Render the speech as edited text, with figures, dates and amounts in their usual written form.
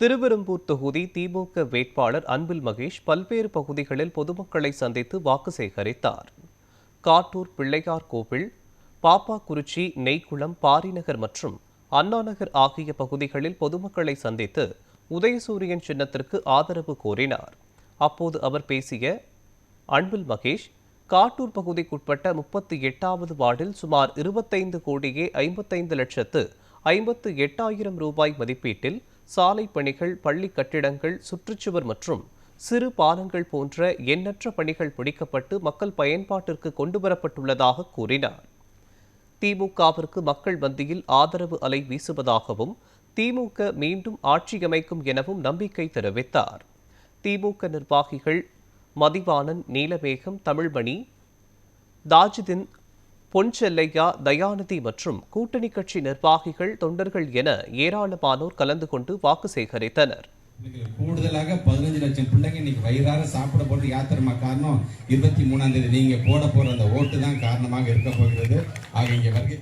திருவெரும்பூர் தொகுதி திமுக வேட்பாளர் அன்பில் மகேஷ் பல்வேறு பகுதிகளில் பொதுமக்களை சந்தித்து வாக்கு சேகரித்தார். காட்டூர் பிள்ளையார் கோவில், பாப்பாக்குறிச்சி, நெய்க்குளம், பாரிநகர் மற்றும் அண்ணாநகர் ஆகிய பகுதிகளில் பொதுமக்களை சந்தித்து உதயசூரியன் சின்னத்திற்கு ஆதரவு கோரினார். அப்போது அவர் பேசிய அன்பில் மகேஷ், காட்டூர் பகுதிக்குட்பட்ட 38வது வார்டில் சுமார் 25,55,58,000 ரூபாய் மதிப்பீட்டில் சாலை பணிகள், பள்ளி கட்டிடங்கள், சுற்றுச்சுவர் மற்றும் சிறு பாலங்கள் போன்ற எண்ணற்ற பணிகள் முடிக்கப்பட்டு மக்கள் பயன்பாட்டிற்கு கொண்டுவரப்பட்டுள்ளதாக கூறினார். திமுகவிற்கு மக்கள் மத்தியில் ஆதரவு அலை வீசுவதாகவும் திமுக மீண்டும் ஆட்சியமைக்கும் எனவும் நம்பிக்கை தெரிவித்தார். திமுக நிர்வாகிகள் மதிவாணன், நீலமேகம், தமிழ்மணி, தாஜுதீன், பொன்செல்லையா, தயாநிதி மற்றும் கூட்டணி கட்சி நிர்வாகிகள், தொண்டர்கள் என ஏராளமானோர் கலந்து கொண்டு வாக்கு சேகரித்தனர். கூடுதலாக 15 லட்சம் பிள்ளைங்க இன்னைக்கு வயிறார சாப்பிட போறது யாத்திரமா காரணம் 23ஆம் தேதி நீங்க போட போற அந்த ஓட்டு தான் காரணமாக இருக்க போகிறது. ஆக இங்க வருகை